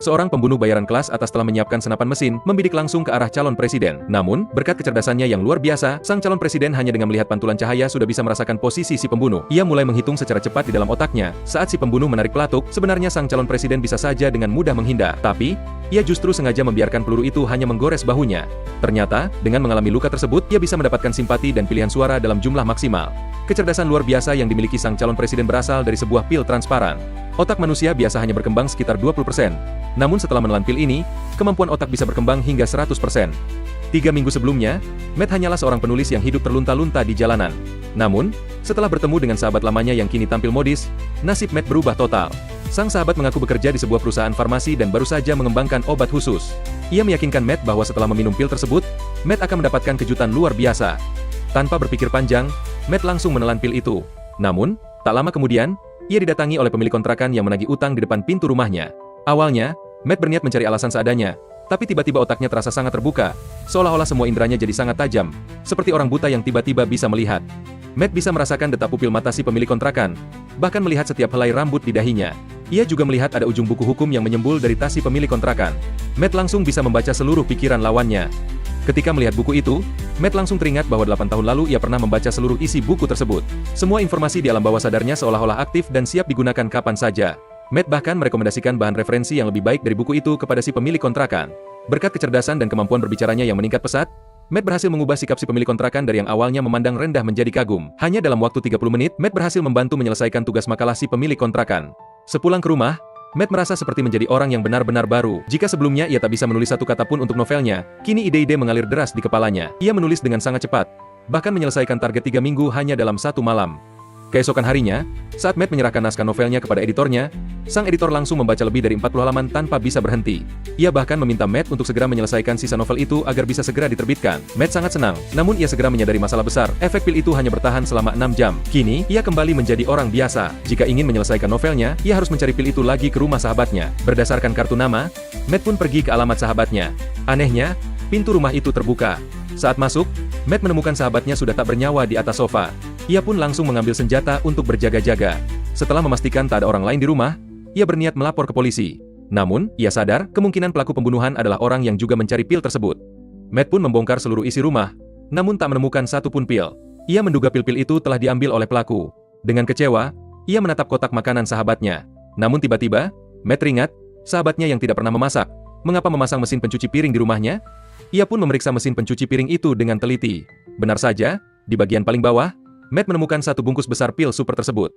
Seorang pembunuh bayaran kelas atas telah menyiapkan senapan mesin, membidik langsung ke arah calon presiden. Namun, berkat kecerdasannya yang luar biasa, sang calon presiden hanya dengan melihat pantulan cahaya sudah bisa merasakan posisi si pembunuh. Ia mulai menghitung secara cepat di dalam otaknya. Saat si pembunuh menarik pelatuk, sebenarnya sang calon presiden bisa saja dengan mudah menghindar. Tapi, ia justru sengaja membiarkan peluru itu hanya menggores bahunya. Ternyata, dengan mengalami luka tersebut, ia bisa mendapatkan simpati dan pilihan suara dalam jumlah maksimal. Kecerdasan luar biasa yang dimiliki sang calon presiden berasal dari sebuah pil transparan. Otak manusia biasa hanya berkembang sekitar 20%. Namun setelah menelan pil ini, kemampuan otak bisa berkembang hingga 100%. 3 minggu sebelumnya, Matt hanyalah seorang penulis yang hidup terlunta-lunta di jalanan. Namun, setelah bertemu dengan sahabat lamanya yang kini tampil modis, nasib Matt berubah total. Sang sahabat mengaku bekerja di sebuah perusahaan farmasi dan baru saja mengembangkan obat khusus. Ia meyakinkan Matt bahwa setelah meminum pil tersebut, Matt akan mendapatkan kejutan luar biasa. Tanpa berpikir panjang, Matt langsung menelan pil itu. Namun, tak lama kemudian, ia didatangi oleh pemilik kontrakan yang menagih utang di depan pintu rumahnya. Awalnya, Matt berniat mencari alasan seadanya, tapi tiba-tiba otaknya terasa sangat terbuka, seolah-olah semua inderanya jadi sangat tajam, seperti orang buta yang tiba-tiba bisa melihat. Matt bisa merasakan detak pupil mata si pemilik kontrakan, bahkan melihat setiap helai rambut di dahinya. Ia juga melihat ada ujung buku hukum yang menyembul dari tas si pemilik kontrakan. Matt langsung bisa membaca seluruh pikiran lawannya. Ketika melihat buku itu, Matt langsung teringat bahwa 8 tahun lalu ia pernah membaca seluruh isi buku tersebut. Semua informasi di alam bawah sadarnya seolah-olah aktif dan siap digunakan kapan saja. Matt bahkan merekomendasikan bahan referensi yang lebih baik dari buku itu kepada si pemilik kontrakan. Berkat kecerdasan dan kemampuan berbicaranya yang meningkat pesat, Matt berhasil mengubah sikap si pemilik kontrakan dari yang awalnya memandang rendah menjadi kagum. Hanya dalam waktu 30 menit, Matt berhasil membantu menyelesaikan tugas makalah si pemilik kontrakan. Sepulang ke rumah, Matt merasa seperti menjadi orang yang benar-benar baru. Jika sebelumnya ia tak bisa menulis satu kata pun untuk novelnya, kini ide-ide mengalir deras di kepalanya. Ia menulis dengan sangat cepat, bahkan menyelesaikan target 3 minggu hanya dalam 1 malam. Keesokan harinya, saat Matt menyerahkan naskah novelnya kepada editornya, sang editor langsung membaca lebih dari 40 halaman tanpa bisa berhenti. Ia bahkan meminta Matt untuk segera menyelesaikan sisa novel itu agar bisa segera diterbitkan. Matt sangat senang, namun ia segera menyadari masalah besar. Efek pil itu hanya bertahan selama 6 jam. Kini, ia kembali menjadi orang biasa. Jika ingin menyelesaikan novelnya, ia harus mencari pil itu lagi ke rumah sahabatnya. Berdasarkan kartu nama, Matt pun pergi ke alamat sahabatnya. Anehnya, pintu rumah itu terbuka. Saat masuk, Matt menemukan sahabatnya sudah tak bernyawa di atas sofa. Ia pun langsung mengambil senjata untuk berjaga-jaga. Setelah memastikan tak ada orang lain di rumah, ia berniat melapor ke polisi. Namun, ia sadar kemungkinan pelaku pembunuhan adalah orang yang juga mencari pil tersebut. Matt pun membongkar seluruh isi rumah, namun tak menemukan satupun pil. Ia menduga pil-pil itu telah diambil oleh pelaku. Dengan kecewa, ia menatap kotak makanan sahabatnya. Namun tiba-tiba, Matt teringat, sahabatnya yang tidak pernah memasak, mengapa memasang mesin pencuci piring di rumahnya? Ia pun memeriksa mesin pencuci piring itu dengan teliti. Benar saja, di bagian paling bawah, Matt menemukan satu bungkus besar pil super tersebut.